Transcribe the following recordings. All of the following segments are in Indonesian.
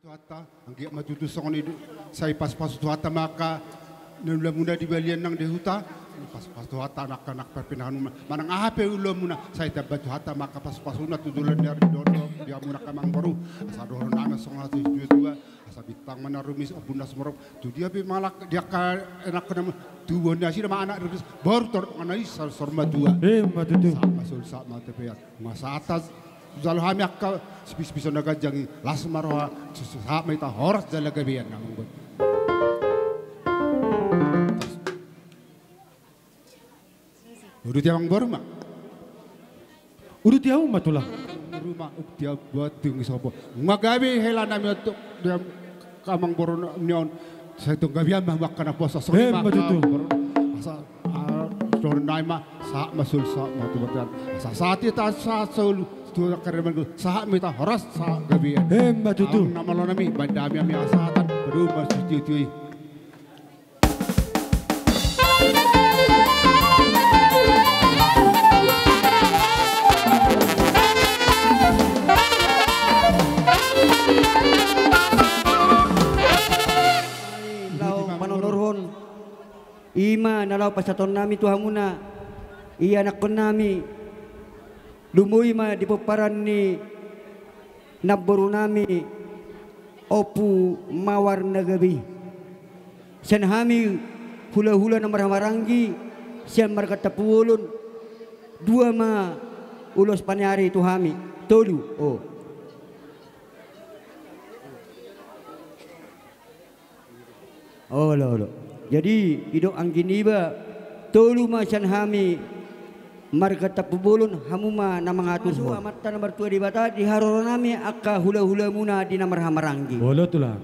Tuata, anggi matutu song ni saya pas tuata maka nula muna di balian nang dehuta pas tuata anak-anak perpindahan manang ahape ulo muna saya tabat tuata maka pas una tudulan dari dodo dia muna kamang baru asa doron nana song hati dua asa bitang mana rumis abunda semorok tu dia be malak dia ka enak kena tu bonda sih nama anak rumis baru tor anais sorma dua matutu masul sa mate pe masa atas Zal hami akka spis-spiso nagajangi las maroha sa may ta horas dala gabian namang god. Udah tiang baru mak. Udah tiang matulah. Rumah tiang buat tinggi sopo. Magabi hela nami untuk dia kamang baru nion. Saya tuh gabian mah makan apa sa sorry mak. Asa doron naima sa masul sa matu berdan. Sa saati ta sa sul tu karena sahak mita horas sahak gabi. Matutu. Nama lo nami bandami ami asatan baru masih tiui. Lau manonurhon. Ima nalau pasaton nami tuhamuna. Iya anak nami. Lumuy ma di peparan ni naboru nami opu mawar nagabi. Sian hami hula-hula na maranggi sian markata puulun dua ma ulos panyari tu hami tolu oh. Oh lo. Jadi idok anggin iba tolu ma sian hami marga tapubulun hamuma na mga tuso amat na nomor 2 di bata di haroro nami akka hula-hula muna di namar hamaranggi. Bolo tulang.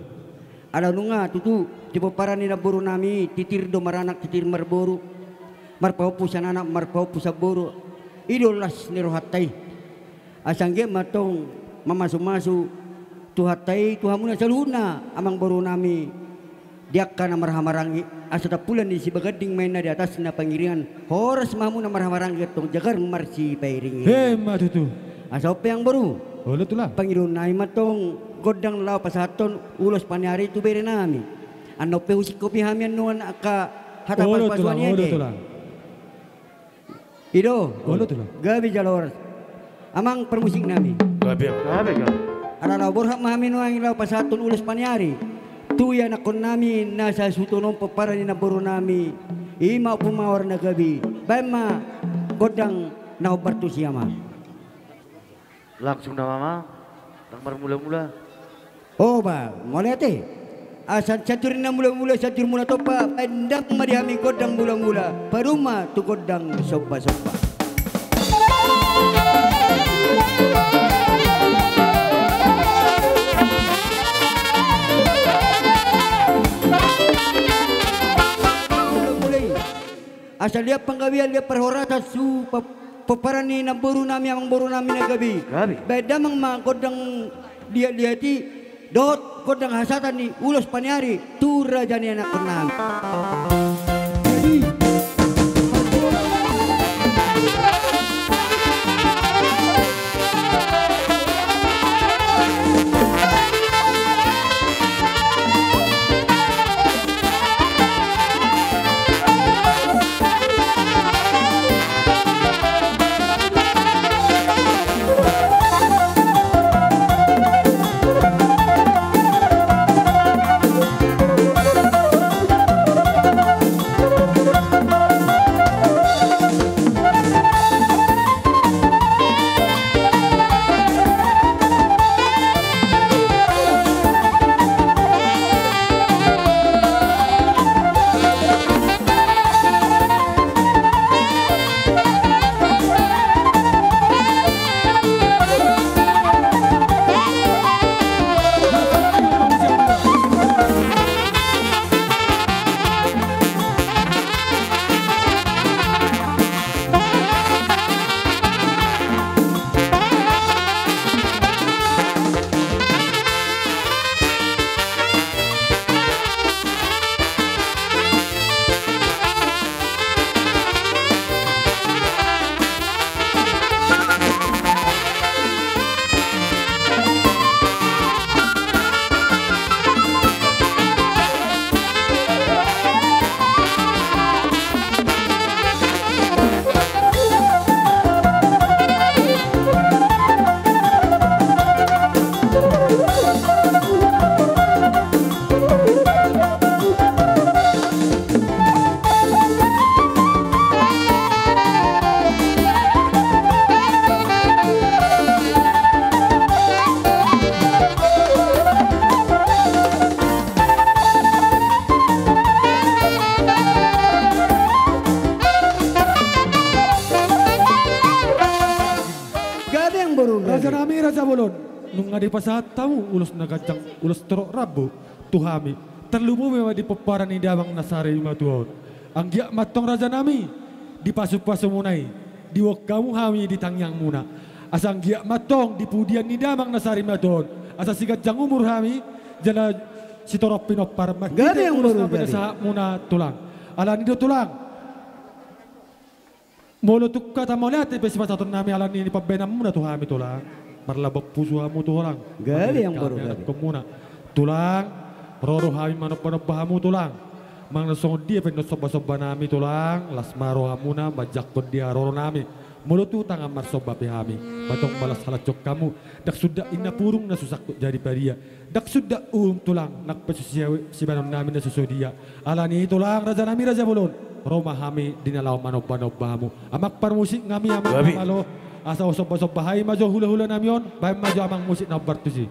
Ada nunga tutu di peparan ni naburu nami titir do maranak titir marboru marpaupu sanana marpaupu saburu idolas ni rohatai asangge matong mamasu-masu tuhatai tuhamuna saluna amang boru nami diakka na marhamarangi asata pulan di si bagading main na di atas na pangiringan horas mamu na marhamarangi tong jagar marsi pairingi matutu asope yang baru bolo tulang pangirun na matong godang lao pasaton ulos panyari tu bere nami ano pe usik kopi hamian nuan aka hatapan pasuan yede ido bolo tulang gabi jalor amang permusik nami gabi ana lao borhak mahami nuan lao pasaton ulos panyari tuya na kon nami nasa sutunong paparan ni naboro nami ima pumawar na gabi bema godang na obartu siyama langsung na mama tang mula-mula oh ba molete asal catur na mula-mula catur mula topa pendak madihami godang mula-mula paruma tu godang sopa-sopa asal dia penggawian dia perhoratan su peparani na boru nami amang boru nami na gabi. Beda mang godang dia ti dot godang hasatan ni ulos panyari tu raja ni anak kenang. ngadi pasahat tamu ulos nagajang ulos terok rabu tuhami terlumu memang di peparan ni damang nasari lima tuon ang giyak matong raja nami di pasu-pasu munai di wak kamu hami di tangyang muna asang giyak matong di pudian ni damang nasari lima tuon asa sigat jang umur hami jana si torop pinop parmat Gade yang ulos baru na sa muna tulang ala nido tulang molo tukka tamolat pe sipatatun nami ala ni pabenam muna tuhami tulang marlabak puso hamu tulang Gade yang baru gade. Komuna tulang roro hami manop-manop hamu tulang mang nasong dia penos soba-soba nami tulang las maro hamuna majak kon dia roro nami mulut tu tangan mar soba hami batong balas halacok kamu dak sudah inna purung na susak jadi paria dak sudah tulang nak pesusiawi si banam nami na susodia alani tulang raja nami raja bulun Roma hami dinalaw manop-manop hamu amak par musik ngami amak malo asa usop-usop bahay majo hula-hula namyon bahay majo amang musik na bartusi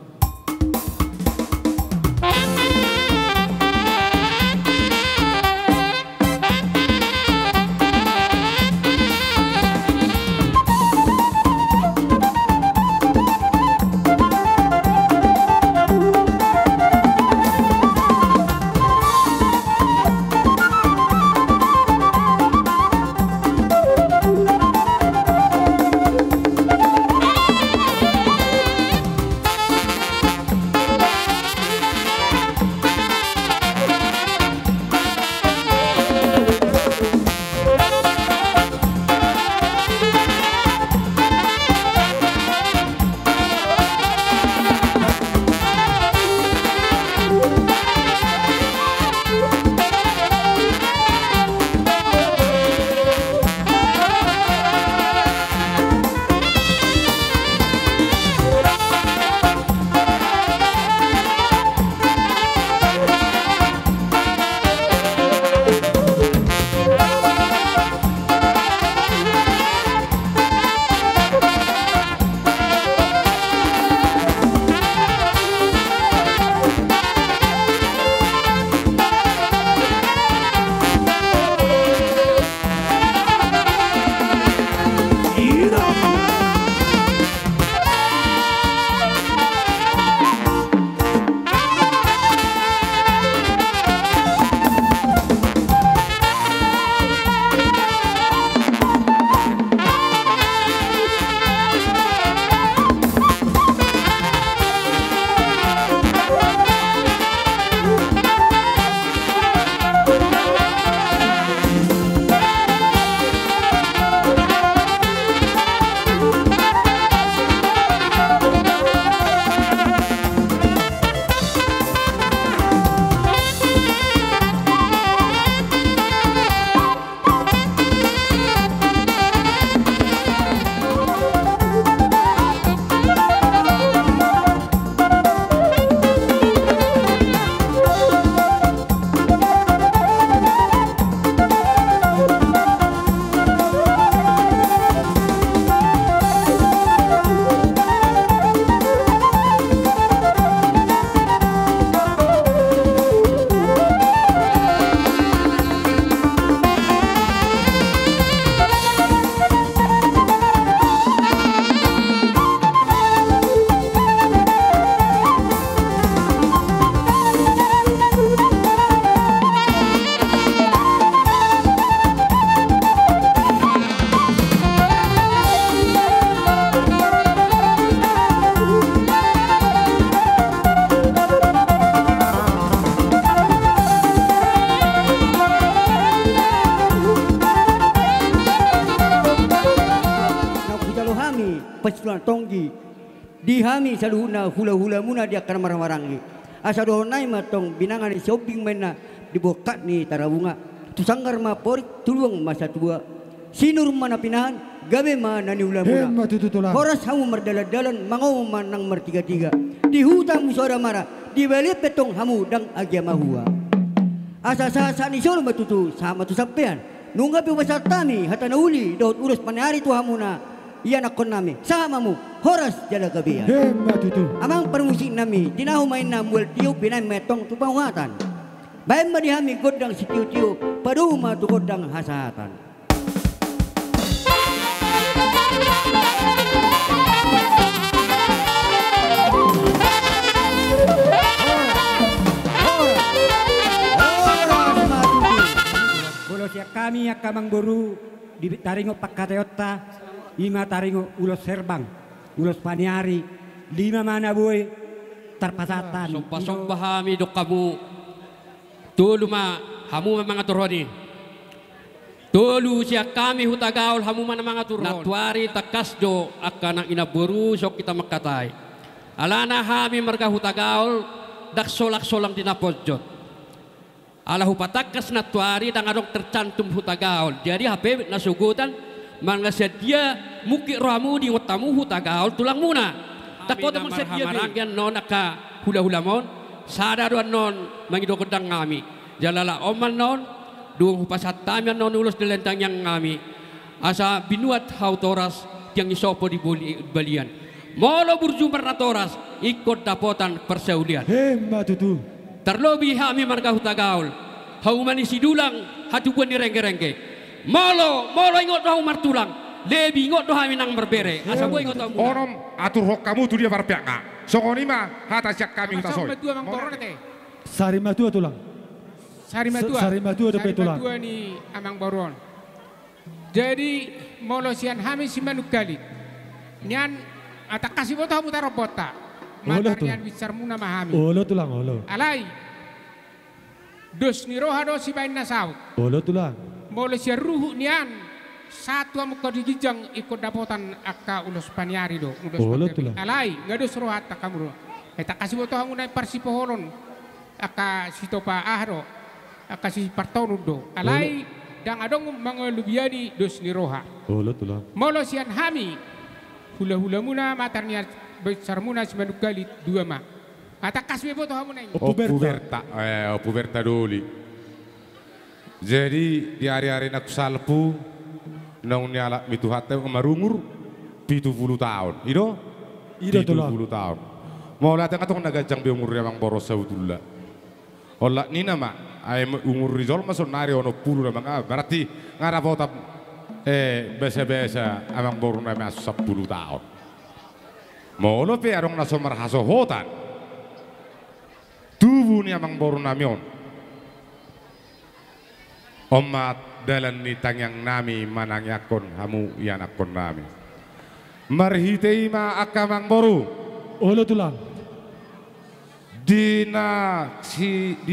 pasulan tonggi dihami saluhuna hula-hula muna dia akan marah-marangi asa dohonai matong binangan shopping mena dibokat ni tarabunga tu sanggar ma porik tuluang masa tua sinur mana pinahan gabe mana ni ulah-ulah horas hamu merdala-dalan mangau manang mertiga-tiga di hutan musara mara di balik petong hamu dang agama hua asa-asa ni solo matutu sama tu sampean nungga pi pasal tami hatana uli daud urus panari tu hamuna iya nakon nami samamu horas jala gabian amang permusik nami dinahu main namuel tiu pinay metong tu pangwatan bayan madihami godang si tiu-tiu paduma tu godang hasatan siap kami akamang buru di taringo pakkateotta, ima taringo ulos serbang, ulos paniari, 5 mana boy tarpasatan. Sumpah-sumpah kami dok kamu. Tulu hamu mga turoni. Tulu siya kami hutagaol hamu mga turon. Natwari takasdo akan ang inaburu sok kita makatay. Alana kami marga hutagaol daksolak-solang dinapodjot. Alahu patakas natwari dan adong tercantum hutagaol. Jadi HP nasugutan mga sedia muki ramu di ngotamu hutagaol tulang muna. Takot mang sedia marangyan non aka hula-hulamon sadaruan non mangidokodang ngami. Jalala oman non duong hupasatamian non ulos dilentang yang ngami. Asa binuat hautoras yang isopo di balian. Molo burjumar natoras ikut dapotan perseulian. Matutu. Terlobi kami marga hutagaol. Haumani sidulang hatubuan ni rengge-rengge. Molo ingot doh martulang. Lebi ingot doh kami nang berbere. Asa boy ingot doh. Onom atur hok kamu tu dia barpiak nga. Songoni ma hata siak kami hutasoy. Sari matu tulang. Sari matu ada petulang. Ni amang boron. Jadi molo sian kami si manukali. Nian atak kasih botah mutar robota. Matarnian bicar muna mahami. Olo tulang olo. Alai. Dos ni roha do si bain nasaut. Olo tulang. Molo si ruhu nian satu amu kau digijang ikut dapotan akka ulos paniari do. Olo tulang. Alai nggak dos roha tak kamu do. Tak kasih botah muna parsi pohoron. Akka si topa ahro. Akka si partono do. Alai dang adong mangelubiani dos ni roha. Olo tulang. Molo sian hami. Hula-hula muna matarnian besar muna semanuk kali 2 mah. Kata kasih foto kamu neng. Puberta doli. Jadi di hari-hari nak salpu, nong nyala mitu hati marungur 70 tahun. Ido 70 tahun. Mau latih katong nagajang bi umur yang boros saudullah. Olah ni nama, ay umur rizal masuk nari ono 10 nama. Berarti ngara foto biasa-biasa amang boru nama 10 tahun. Molo pe arong naso marhaso hotan. Tubuh ni amang boru namion. Omat dalan ni tangyang nami manangyakon hamu yanakon nami. Marhitei ma akamang boru. Olo tulang. Di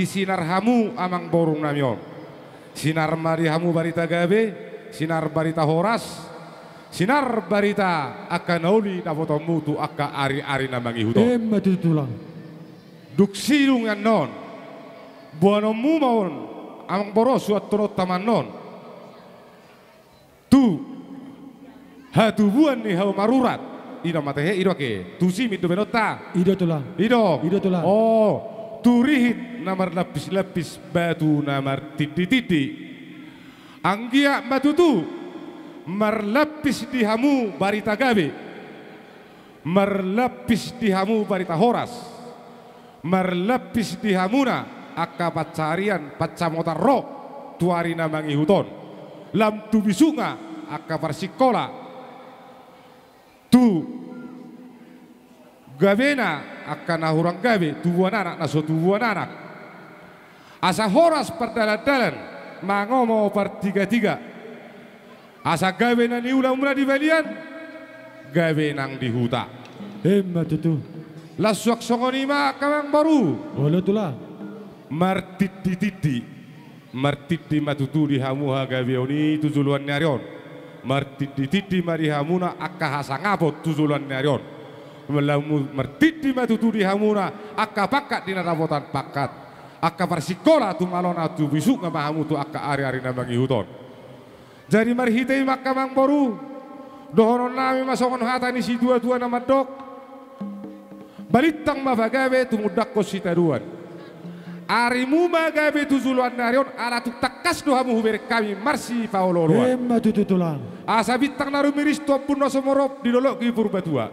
sinar hamu amang boru namion. Sinar mari hamu barita gabe, sinar barita horas. Sinar barita akan nauli na foto mutu aka ari-ari na mangihuto. Matutulang. Duksilung yan non. Buano mumaon amang boros suat turut taman non. Tu hatubuan ni hau marurat. Ida matehe ido ke. Tu si mitu benota. Ido tulang. Ido tulang. Oh, turihit namar lapis-lapis batu namar titi-titi. Anggia matutu. Merlapis di hamu barita gabe, merlapis di hamu barita horas, merlapis di hamuna akka pacarian pacamotar ro tuari namangi huton, lam tu bisunga akka parsikola, tu gabena akka nahurang gabe tubuan anak naso tubuan anak, asa horas perdalan-dalan mangomo per 3-3. Asa gawe na ni ulang mula di balian, gawe nang di huta. Matutu. Lasuak songonima kamang baru. Olo tulang. Martiti matutu di hamuha gawe oni tuzuluan nyarion. Martiti mari hamuna akka hasangapot tuzuluan nyarion. Martiti matutu di hamuna akka pakat di narabotan pakat. Akka parsikola tumalon atu bisuk ngamahamu tu akka ari-ari namangi huton. Jadi marhitei makamang boru dohonon nami masokon hata ni si dua-dua nama dok balitang mabagabe tumudak ko si taruan arimu magabe tuzuluan narion aratuk takas dohamu huber kami marsi paololuan matutulang asa bitang naru miris to pun somorop di lolok ki purbatua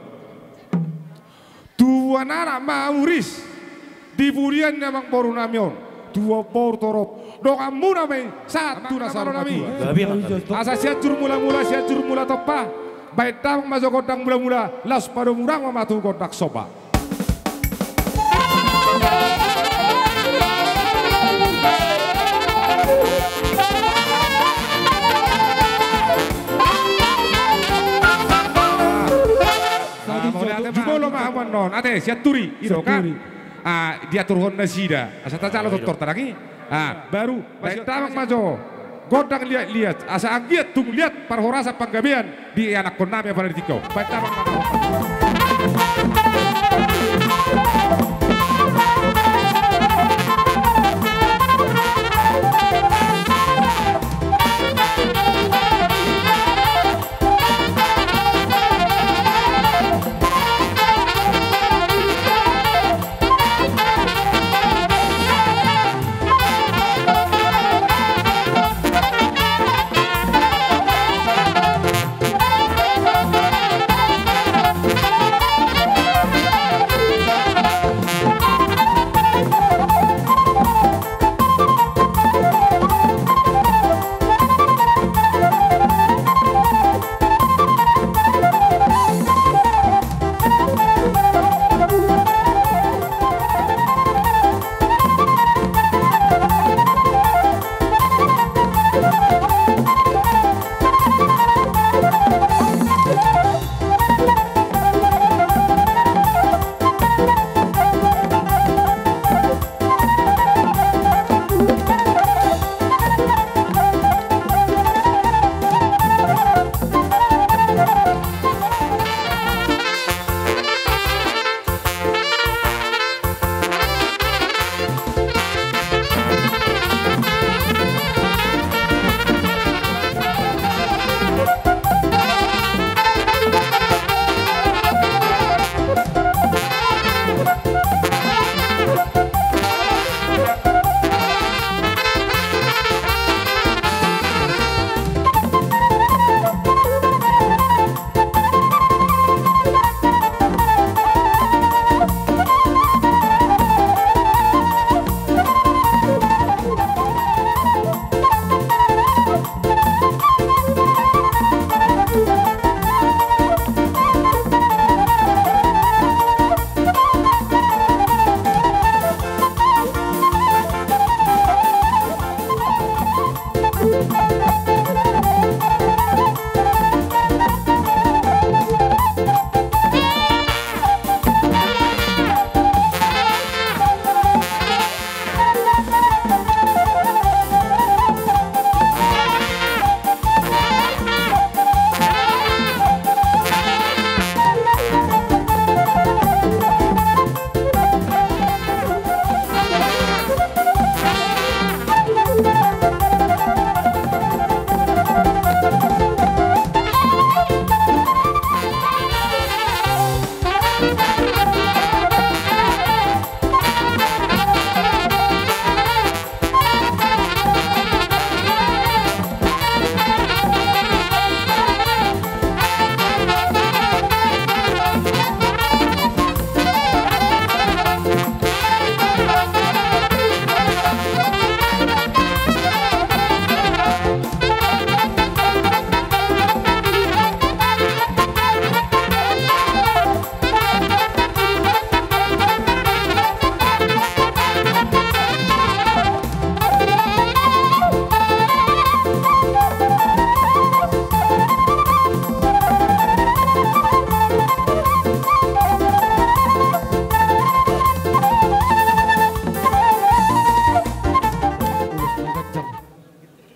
tuan anak mauris di burian namang boru namion dua bor torop doa muna me satu nasaro nami asa siajur mula topa baik dam masuk kodang mula las pada murang mamatu kodak soba non ate siaturi iro Siaturi. kan dia turun nasida asata calo dokter tarangi baru baik tamang majo godang lihat asa anggiat tung lihat parhorasa panggabean di anak konami apa tiko baik tamang majo.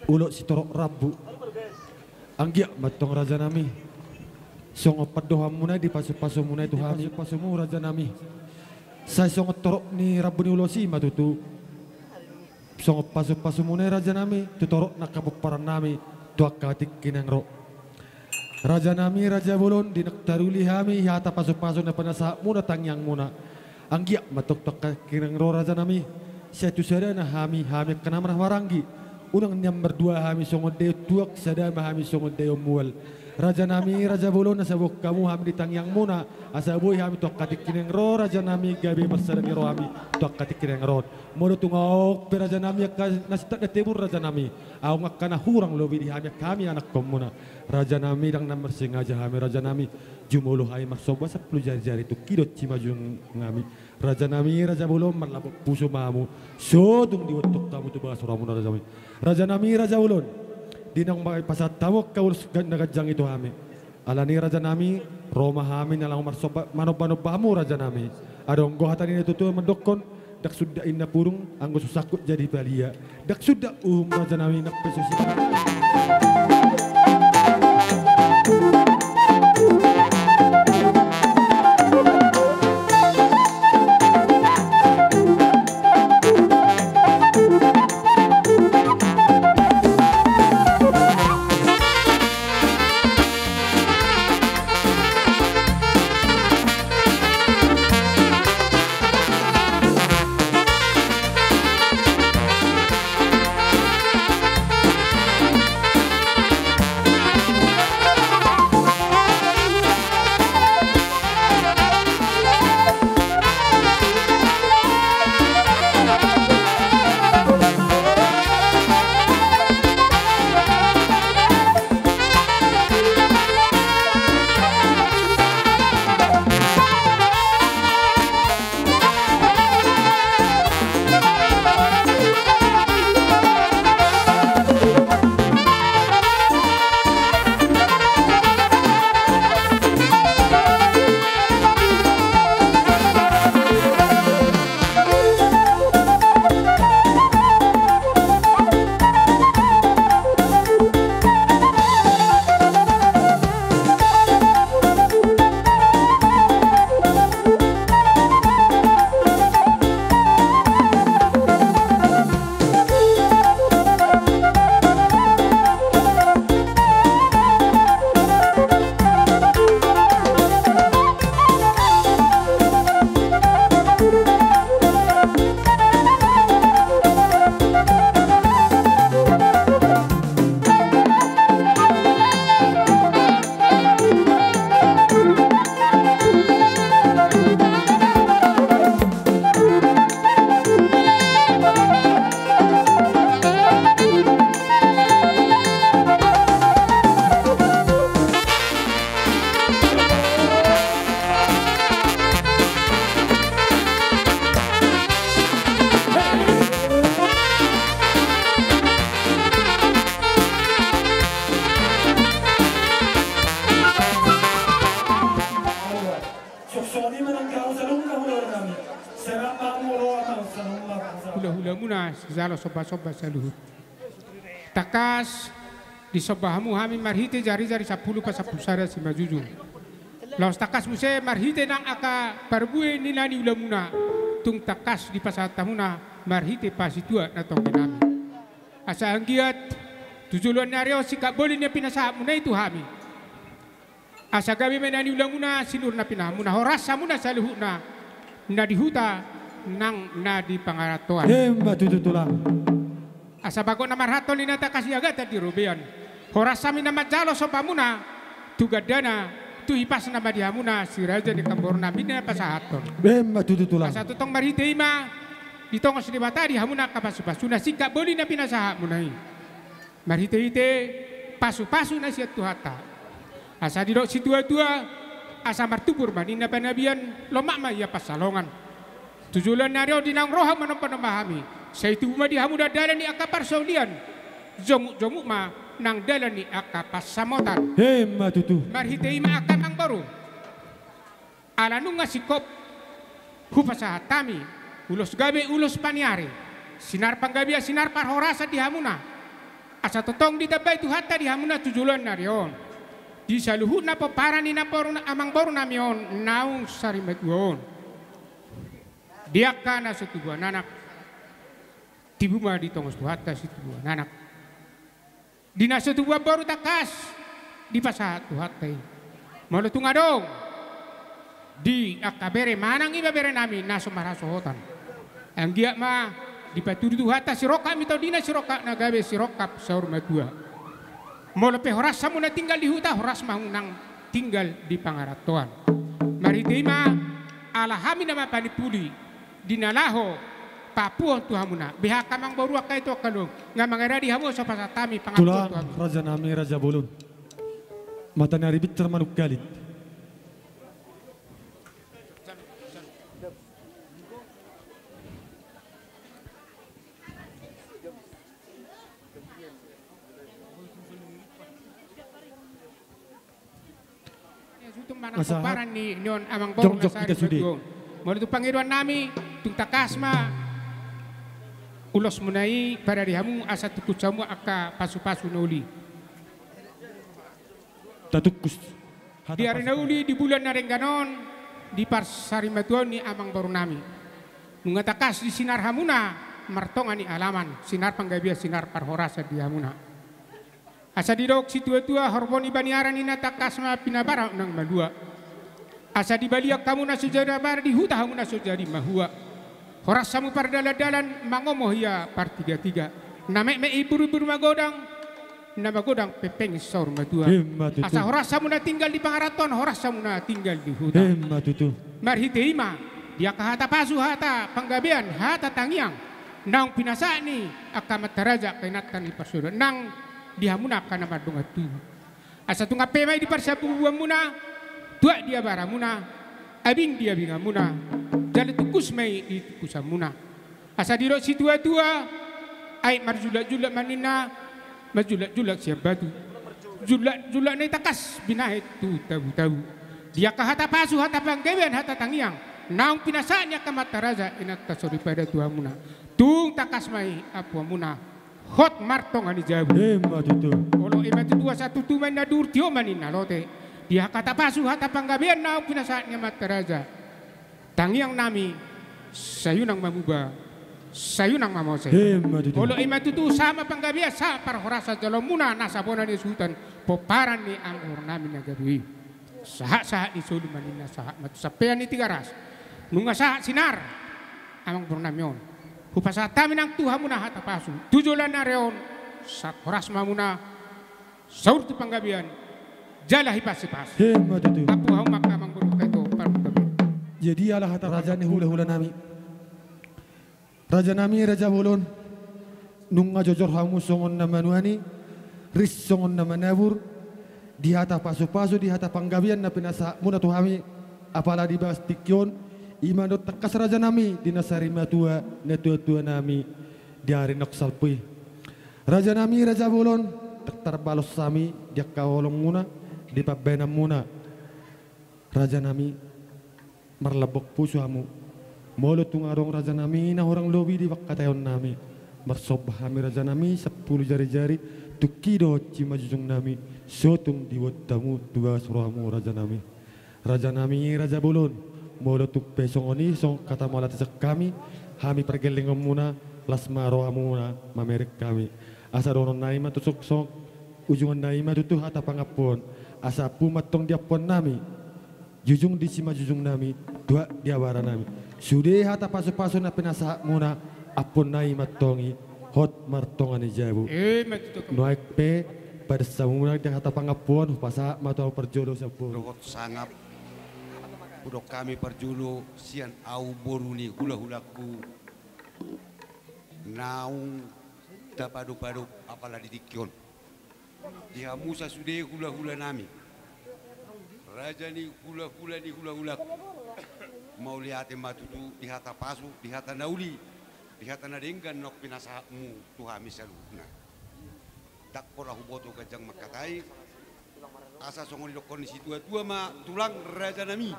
Ulo si torok rabu. Anggia matong raja nami. Songo padoha muna di pasu-pasu muna itu hami pasumu raja nami. Saya songo torok ni rabu ni ulo si matutu. Songo pasu-pasu muna raja nami. Tu torok nakapuparan nami. Tuak katik kinang ro. Raja nami raja bulon di nektaruli hami hata pasu-pasu na panasa muna tangyang muna. Anggia matok-tok kinang ro raja nami. Saya tu sada na hami kenamrah warangi. Unang niyam berdua hami songo deo tuak sada hami songo deo mual. Raja nami raja bulon asabuk kamu hami ditangyang muna asaboy hami tok katik kineng ro raja nami gabe masada ni ro hami tok katik kineng ro. Modo tungok pe raja nami nasita na tebur raja nami. Aw ngakana hurang lobi di hami kami anak komuna. Raja nami dang namar sengaja hami raja nami jumolo hai marsoba 10 jari-jari tu kidot cimajung ngami. Raja nami raja bulon marlapok puso mamu. Sodung diwotok kamu tu bahas ramuna raja nami. Raja nami raja bulon dinang pasat tamok kaurus nagajang itu hami. alani raja nami Roma hamin alang marsoba manobanobamu raja nami adong gohatan ini tutu mendokon dak sudah inna purung anggo susakut jadi balia dak sudah raja nami nak pesusi. Hula-hula muna zalo soba-soba saluhut. Takas di sobahamu hami marhite jari-jari 10 pa 10 sara si majujung. Laos takas muse marhite nang aka barbue nilani ula muna. Tung takas di pasata muna marhite pasitua na tong kinami. Asa anggiat tujuluan naryo sikap boleh niya pinasahap muna itu hami. Asa gabi menani ula muna sinur na pinamuna horasa muna saluhut na dihuta nang na di pangaratuan. Tutulang. Asa bago na marhato ni nata kasi agad di rubian. Horasami na majalo so pamuna tugadana tu hipas na madihamuna si raja di kambor namin na pasahaton. Tutulang. Asa tutong marhiteima ditong si dibata di hamuna kapasupasu na sika boli na pinasahap munai. Marhite-hite pasu-pasu na siya tuhata. Asa didok si tua-tua asa martubur manin na panabian lomak ma iya pasalongan. Tujulan naryo dinang roha menompa memahami. Saya itu di hamuda dalan ni akapar saudian. Jomuk ma nang dalan ni akapas samotan. Tutu. Marhitei ma akamang baru. Alanung ngasikop hupasahatami. Ulos gabe ulos paniari. Sinar panggabia sinar parhorasa di hamuna. Asa totong di tabay tu hatta di hamuna tujulan naryo. Di saluhut na paparan ni naporon amang baru namion naung sarimetuon. Dia kana setubuhan anak tibuma di tongos tuhata setubuhan anak dina setubuhan baru takas di pasahat tuhatai malutung adong di akabere manang iba bere nami naso marasohotan ang giak ma di paturi tuhata siroka mito dina siroka nagabe sirokap saur matua molope horas samu na tinggal di huta horas mahunang tinggal di pangaratuan maritema alahami nama panipuli dinalaho Papua tuhamuna biha kamang baru akai to kalung nga mangara di hamu so pasatami pangatur Tulang raja nami raja bolon mata nari bitter manuk galit manang Masahat. paran ni nion amang boro Jongjok nasari kita sudi. magduon. Mula tu Pangiruan nami tung takasma ulos munai pada dihamu asa tukut samu aka pasu-pasu nauli. Tatukus. Di hari nauli di bulan Narengganon di Parsari Matuan ni amang baru nami. Mengatakas di sinar hamuna martonga ni alaman sinar panggabia sinar parhorasa di hamuna. Asa didok si tua-tua horboni baniaran ni natakas ma pinabara nang malua. Asa di baliak kamu na sujada bar di huta hamuna sujadi mahua. Horas samu pardala-dalan mangomoh ya par tiga-tiga. Namek me iburu-iburu magodang. Nama godang pepeng saur madua. Hemat itu. Asa horas samuna tinggal di Pangaraton, horas samuna tinggal di hutan. Hemat itu. Marhiteima dia kahata pasu hata panggabean hata tangiang nang pinasa ni akamat taraja kainatan di parsudan nang dihamuna kana madunga tu. Asa tunga pemai di parsabu muna tua dia baramuna abing dia bingamuna jali tukus mai di tukusamuna. Asa diro si tua-tua ai marjulak-julak manina majulak-julak siap batu julak-julak ni takas binahit tu tabu-tabu dia kahata pasu hata panggabean hata tangiang nang pinasanya ka mataraza inat tasori pada tuamuna tung takas mai apuamuna hot martong ani jabu Hemat itu. olo imat dua satu tu main nadur tio manina lote dia kata pasu hata panggabean nang pinasanya mataraza tangiang nami sayunang mamuba sayunang mamose. Hemat itu. Olo imat itu sama panggabia sa parhorasa jalomuna nasabona ni sultan poparan ni anggur nami nagadui. Sahat-sahat ni sulu manina sahat matu sapean ni tigaras. Nunga sahat sinar amang burnamion. Hupasa tamin ang tuhamuna hata pasu. Tujulan na reon sa horas mamuna saur tu panggabian jala hipas-hipas. Hemat itu. Apu hau makamang buruk kaito parmagabi. Jadi ala hata raja ni hula-hula nami. Raja nami Raja Bulon nung ngajojor hamu songon na manuani ris songon na manabur di hata pasu-pasu di hata panggabian na pinasa muna tuhami apala di bas tikyon imanot takas raja nami di nasari matua na tua-tua nami di hari noksalpui. Raja nami Raja Bulon tak terbalos sami dia kawolong muna di pabenam muna. Raja nami marlabok pusu hamu molo tungarong raja nami na orang lobi di wakatayon nami marsobah kami raja nami 10 jari-jari tukido cimajujung nami sotung diwatamu dua suramu raja nami Raja Bulon molo tuk pesong oni song kata malat sejak kami pergelingom muna lasmaro amuna mamerik kami asa donon naima tusuk song ujungan naima tutu hata pangapon asa pumatong diapon nami jujung di sima jujung nami dua diawara nami sudah hata pasu-pasu na pinasa muna apon nai matongi hot martongan ni jabu noek pe pada samuna dia hata pangapon pasa matau perjodoh sapu Rogot sangap budok kami perjulu sian au boruni hula-hulaku naung tapadu-padu apalah didikyon dia musa sudah hula-hula nami raja ni hula-hula mau lihat matutu di hata pasu di hata nauli di hata nadenggan nok pinasamu tuhami saluna tak pola huboto gajang makatai asa songon di kondisi tua-tua ma tulang raja nami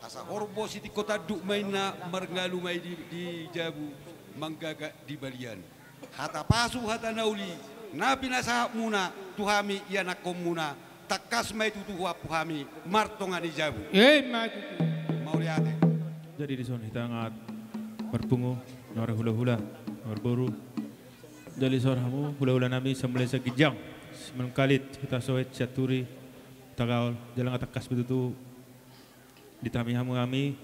asa horbo siti kota duk maina marngalu mai di jabu manggaga di balian hata pasu hata nauli na pinasamuna tuhami yana komuna takas mai tutu huapuhami martonga di jabu mau lihat jadi di sana kita ngat berpungu nora hula-hula berburu jadi sorhamu hula-hula nami semula segijang menkalit kita soet caturi tagaul jalan takas betutu ditami hamu kami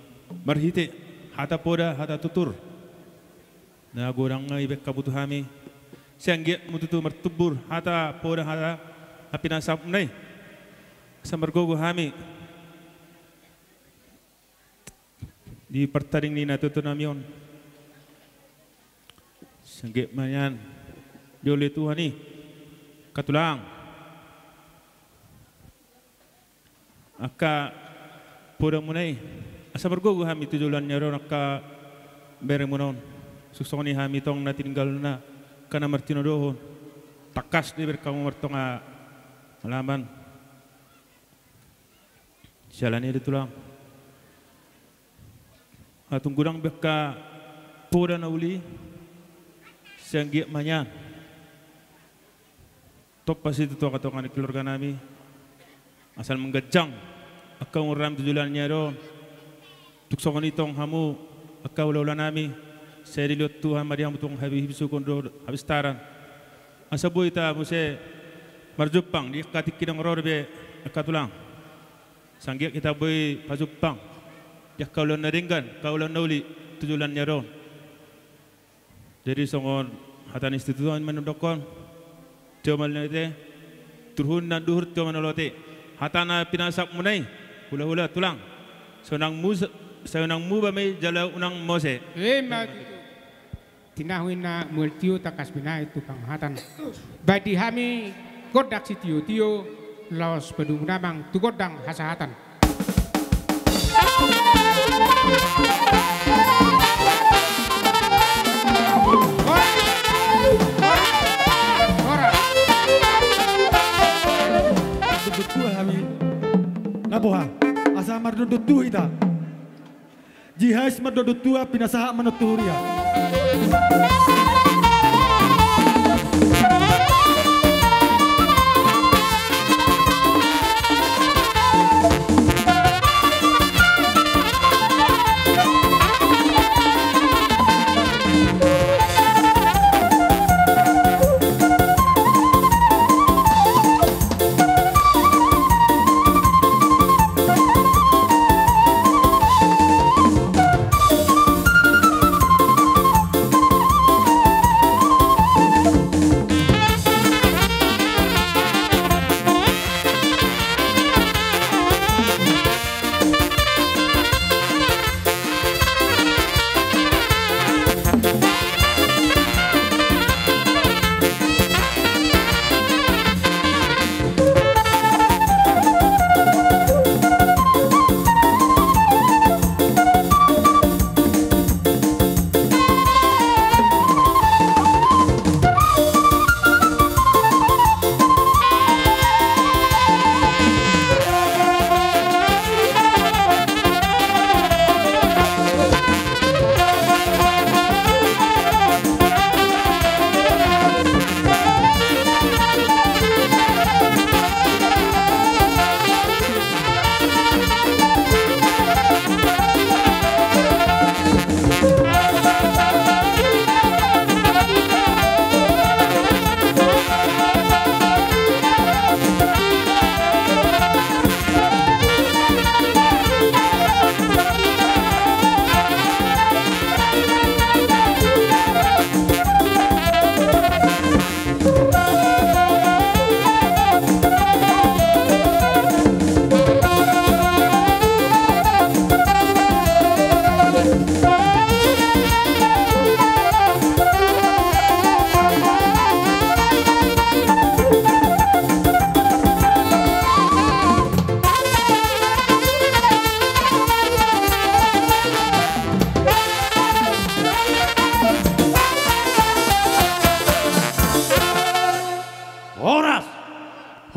marhite hata poda hata tutur na gorang ibek kabutu kami sengge mututu mertubur hata poda hata apinasap nai samargogo kami di pertaring ni natutu namion sengge manyan jole tuhani katulang aka poda munai asa bergogo kami tujulan nyaron aka beremunon susoni kami tong natinggal na kana martino dohon takas di berkamu mertonga alaman Sialani itu tulang. Atong gudang beka poda na uli. Sanggiat manyan. Top pasti itu katongan keluarga nami. Asal menggajang. Akau orang tujuan nyaro. Tuksongan itong hamu. Akau laulan nami. Saya dilihat Tuhan mariam tong habis kondo habis taran. Asa boy ta muse marjupang di katikidang rorbe akatulang. Sanggiat kita boy pajupang. Ya kaulan naringgan, kaulan nauli tujuan nyaro. Jadi songon hatan institusi menundokon, coba nanti turun dan duhur coba noloti. Hatana pinasak munai, hula tulang. Sonang mu bami jala unang mose. Tinahuin na multiu takas bina itu kang hatan. Badi hami godak si tio laos pedung namang tu godang hasahatan. Duduk kami, napoha, asa mardudut ita. Jihais mardudut tua pinasaha manuturia.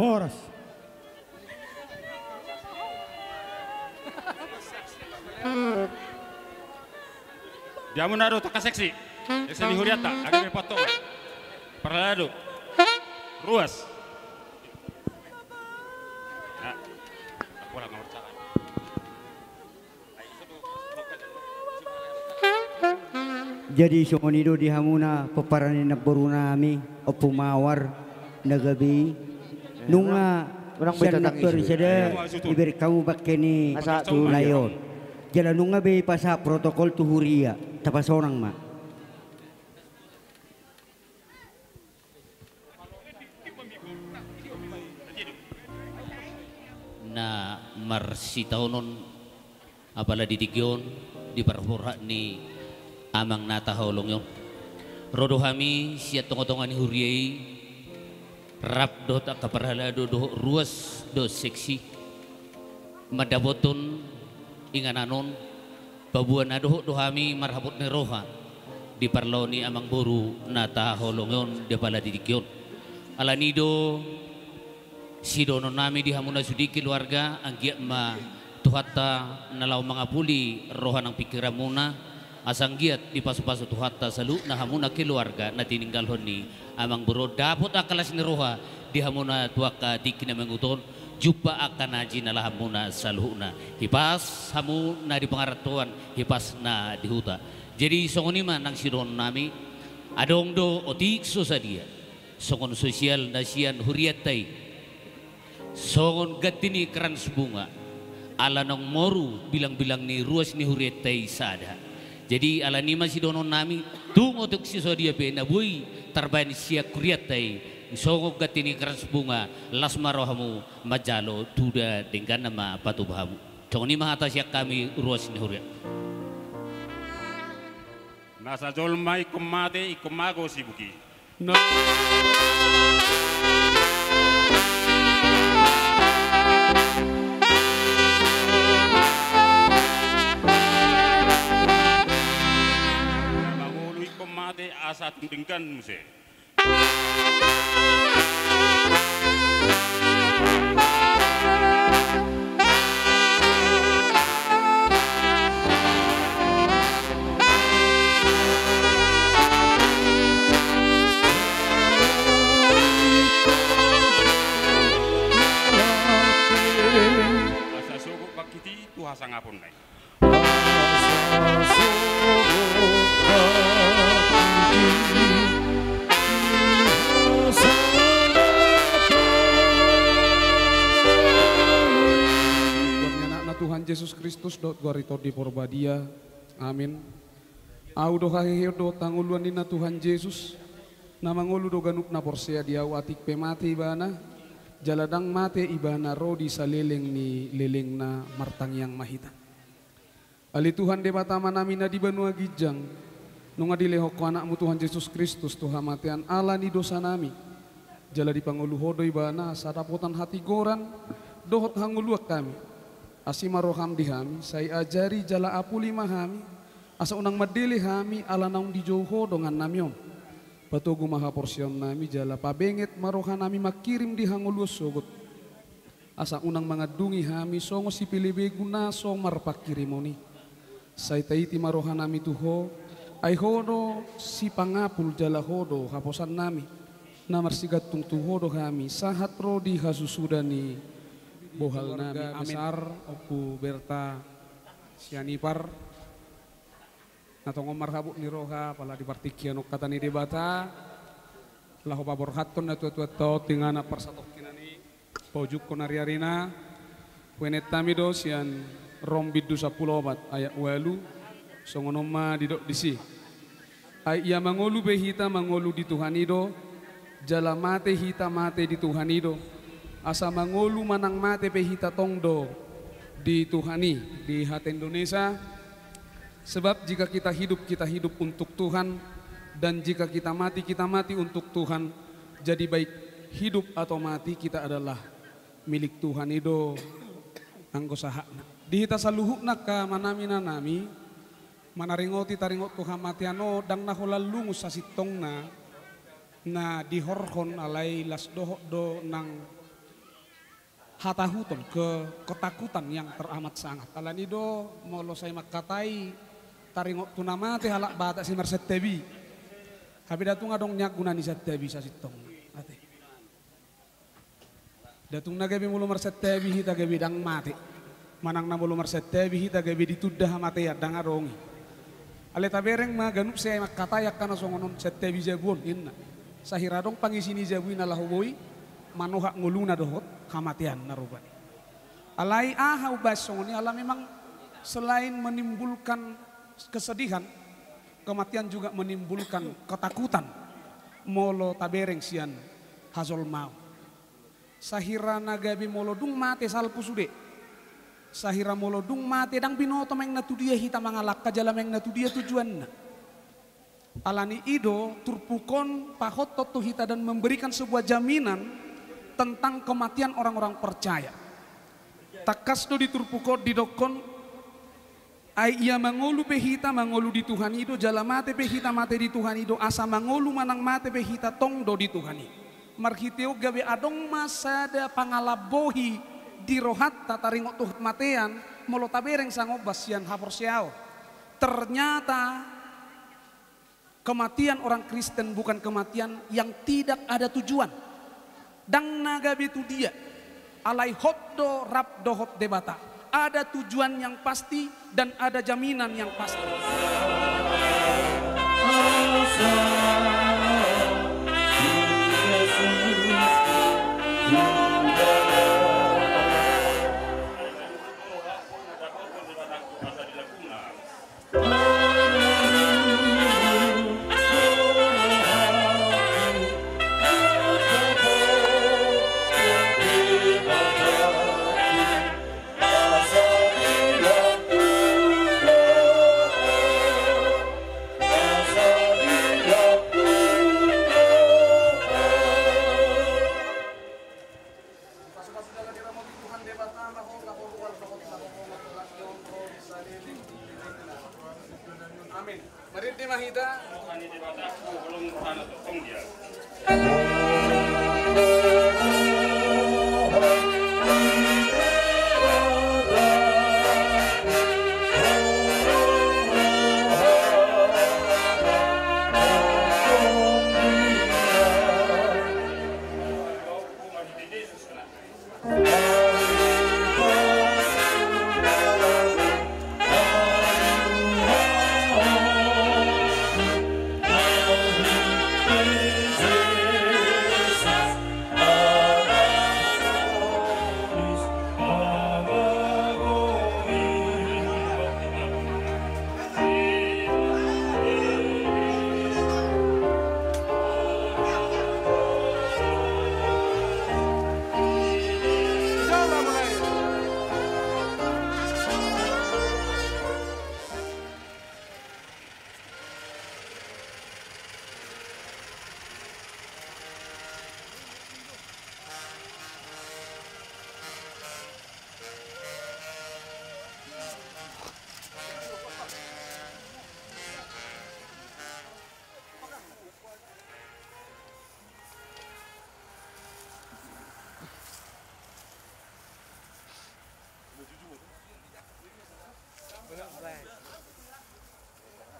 Horas. Diamu nado taka seksi. Seksi di huriata, agak potong. Perlado. Ruas. Nah, aku lah nomor cara. Jadi sumonido di hamuna peparani na nami o pumawar nagabi nunga siya naktuari siya iber kamu bakeni layon jala nunga be pasa protokol tuhuria tapasonang ma na marsitaunon apala didigyon di parhura ni amang natahulong yon rodo hami siya tungotongan ni huriyay rap do tak kaparhalado do ruas do seksi madaboton ingananon babuan na do hami marhabot ni roha di parlaw ni amang buru natahulong yon di pala didigyon alanido si dono nami di hamuna sudi keluarga anggiat ma Tuhatta nalau mangapuli rohan ang pikiran muna asang giat di pasu-pasu Tuhatta salu na hamuna keluarga na tininggal honi amang buro dapot akalas ni roha di hamuna tuaka dikina menguton jumpa akan haji nalah hamuna saluhuna hipas hamu na di pengaratuan hipas na di huta jadi songonima nang siron nami adong do otik sosadia songon sosial nasian huriatai songon gatini keran sebunga ala nong moru bilang-bilang ni ruas ni huriatai sada jadi ala ni masih donon nami tung otuk sosadia be na bui tarbain siak huriatai songon gatini keran sebunga lasmarohamu majalo tuda dengan nama patubahamu songon ni mahata siak kami ruas ni huriat nasa jolma ikumade ikumago sibuki no. Mangulu ikumade asa tundingkan muse sangapun nai. Tuhan Yesus Kristus dot gorito di porbadia. Amin. Au do hahehe do tanguluan dina Tuhan Yesus. Nama ngulu do ganuk na porsea dia watik pemati bana. Jaladang mate ibana rodi saleleng ni leleng na martang yang mahita. Ali Tuhan debatama namina di benua gijang. Nunga dilehoko anakmu Tuhan Yesus Kristus Tuhan matean ala ni dosa nami. Jala di pangulu hodo ibana sadapotan hati goran dohot hanguluak kami. Asima roham dihami saya ajari jala apuli mahami. Asa unang madili hami ala naung di jauho dongan namiom. Patugu maha porsion nami jala pabenget maroha nami makirim di hangulus sogot. Asa unang mangadungi hami songo si pilibegu na song marpakirimoni. Say taiti maroha nami tuho ay hodo si pangapul jala hodo haposan nami. Namar sigatung tuhodo kami sahat rodi hasusudani bohal nami besar opu berta sianipar. Natong marhabu ni roha pala di partikian kata ni debata lahu pabor haton na tuat to tingana persatok kinani pojuk konariarina wenet tamido sian rombid dusa pulobat ayak walu songonoma didok disi ay ia mangolu behita mangolu di Tuhanido jala mate hita mate di Tuhanido asa mangolu manang mate behita tongdo di Tuhani di hati Indonesia. Sebab jika kita hidup untuk Tuhan. Dan jika kita mati untuk Tuhan. Jadi baik hidup atau mati kita adalah milik Tuhan itu anggo sahakna. Dihita saluhukna ka manamina nami. Manaringoti taringot Tuhan matiano dang naholalungus sa sitongna. Na dihorhon alay lasdoho do nang hatahuton ke ketakutan yang teramat sangat. Alanido molo saya makatai taringok tunamate halak bata si Marset Tebi. Habi datung adong nyak guna ni Tebi sa sitong. Ate. Datung nagabi mulu Marset Tebi hita gabi dang mate. Manang na mulu Marset Tebi hita gabi ditudah mate ya dang arongi. Ale tabereng maganup saya makatayak kana songonon Set Tebi jabun inna. Sahiradong pangisini jabui na lahuboi manuhak nguluna dohot kamatian narubani. Alai aha ubas songoni ala memang selain menimbulkan kesedihan, kematian juga menimbulkan ketakutan. Molo tabereng sian hazol mau. Sahira nagabi molo dung mate salpu sude. Sahira molo dung mate dang binoto meng natu dia hita mangalak kajala meng natu dia tujuanna. Alani ido turpukon pahot totu hita dan memberikan sebuah jaminan tentang kematian orang-orang percaya. Takas do diturpukon didokon ay ia mangolu pehita mangolu di Tuhan itu jala mate pehita mate di Tuhan itu asa mangolu manang mate pehita tongdo di Tuhan itu marhiteo gawe adong masada pangalabohi di rohat tataringot Tuhan matean tabereng sanggup basian hapor siao. Ternyata kematian orang Kristen bukan kematian yang tidak ada tujuan. Dang naga betu dia alai hotdo rabdo hot debata. Ada tujuan yang pasti dan ada jaminan yang pasti. Amin. Mari di mahita.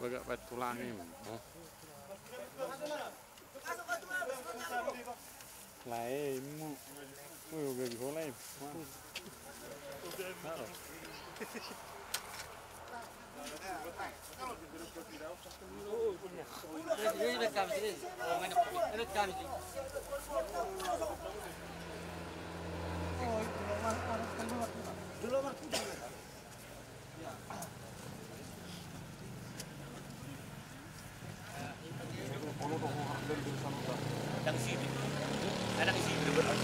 Bagak pat tulangin. Lain mu. Mu gak bisa lain. Ada di sini bener.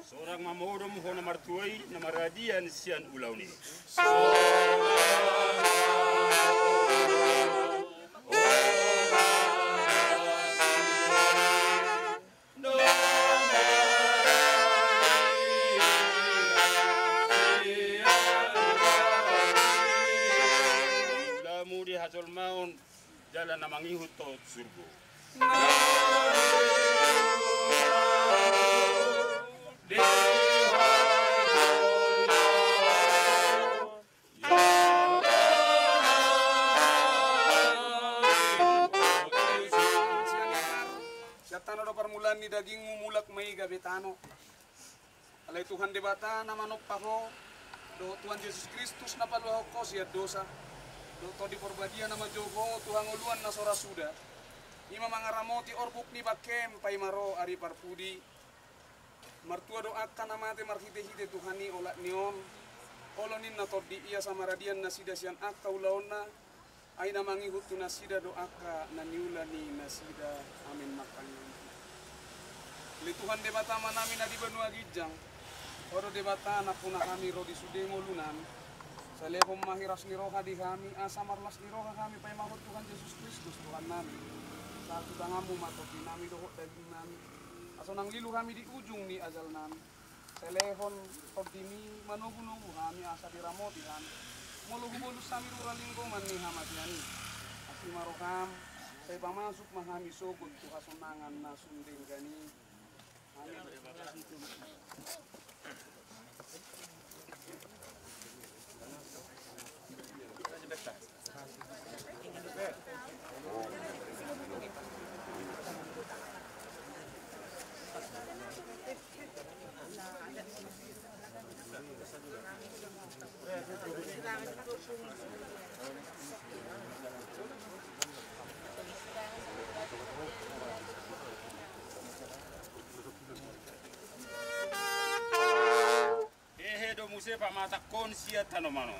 Seorang mamodom hono martuai nama radian sian ulau ni. Hasil maun jalan namangi hutot surgo. Siatano do permulaan ni dagingmu mulak mai gabetano. Alay Tuhan debata na manok paho do Tuhan Yesus Kristus na paluho ko siya dosa. Do di porbadia nama Joko Tuhan uluan na sora suda. Ima mangaramoti orbuk ni bakem pai maro ari parpudi. Martua do akan namate marhite-hite Tuhani olat nion. Olonin na tordi iya sama radian nasida sian akka ulaona. Ay namangi hutu nasida do akka na niulani nasida amin makanya. Li Tuhan debata manami na di Banua Gijang. Oro debata na puna kami ro di Sudemo lunan. Salehom mahiras niroha di kami, asa marlas niroha kami pay mahot Tuhan Yesus Kristus Tuhan namin. Satu tangamu matopi nami dohot daging nami. Aso nang lilu kami di ujung ni azal nami. Telepon pagdimi manugu-nugu kami asa diramoti kami. Mulugu-mulus kami ruralinggo mani hamatiani. Asi marokam saya pamasuk mahami sogot tu kasunangan na sunding gani. Hehe do muse pamata konsia tanomano.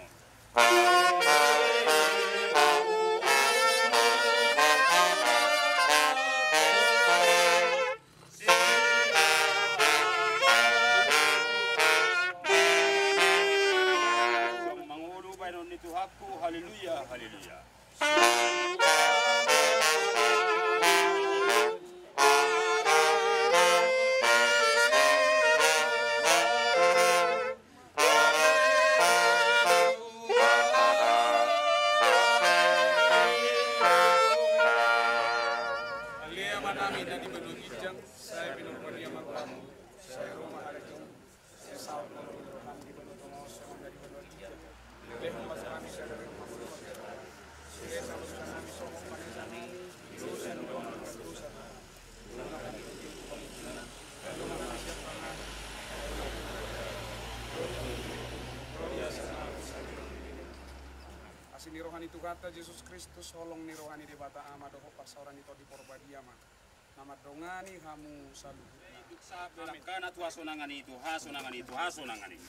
Mangulu baino ni Tuhanku, haleluya, haleluya. Asin ni rohani tu kata Yesus Kristus holong ni rohani di bata ama doho pasaran itu di porbadia ma. Nama dongani hamu salu. Kana tu hasonangan itu, hasonangan itu, hasonangan itu.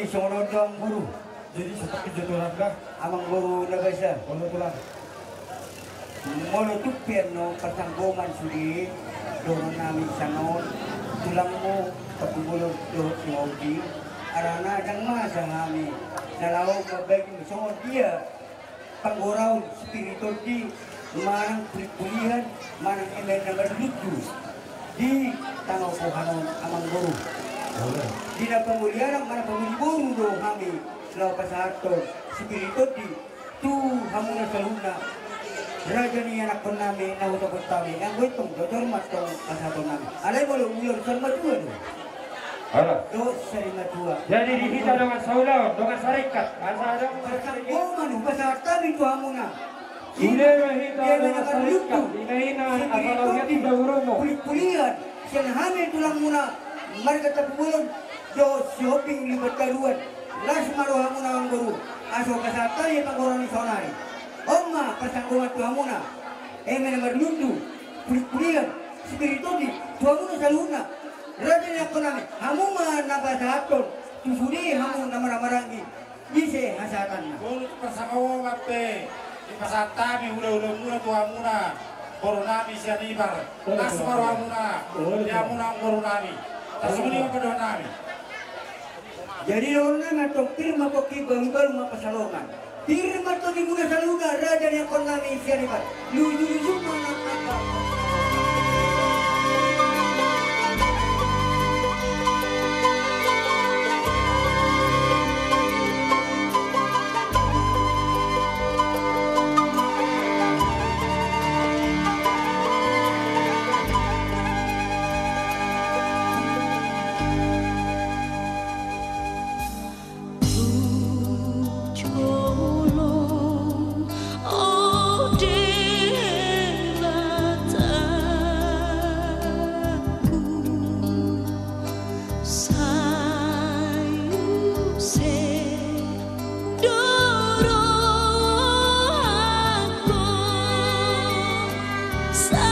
songon ang guru. Jadi seperti jodoran kah? Amang guru na ba siya? Ano tulang? Molo tupian no persanggoman sudi doron namin sa noon. Tulang mo pagbulo doon si Maudi. Arana yang masa kami. Nalaw mabagi mo songon dia. Pangguraw spiritual di manang pulihan, manang emen na lucu. Di tanaw ko hanon amang guru. Di na pemulihan mana pemuli guru kami. Law pasato spiritual di tu hamuna saluna. Raja ni anak pun namin na utapot kami. Ang witong dodor matong pasato namin. Alay mo lo ulor sa matua no. Dos sari matua. Jadi dihita dengan saulau, dengan sarikat. Asa ada persanggoman pasat kami tu hamuna. Ine mahita dengan sarikat. Inaina asal dia tidak uromo. Pulihan siang hamil tulang muna. Mereka terpulun do shopping libat kaluan. Las maruh hamuna ang guru. Aso kasat kami panggoran ni sonari. Oma persanggoman tu hamuna. Eme nomor lundu. Pulihan spiritual di tu hamuna saluna. Raja ni ako namin, hamuma nabasaton, susuri hamun namararangi, bise hasatan na. Gulut pasakawa mape, ipasatami hula-hula muna tu hamuna, boro nami siya nibar, nasmaro hamuna, di hamuna ang boro nami, tasumuni ang padohan nami. Jadi orang na itong pirma ko kibang-bang mapasalongan. Pirma to di muna sa lugar, raja ni ako namin siya nibar, luju-luju mga nakaka. Sa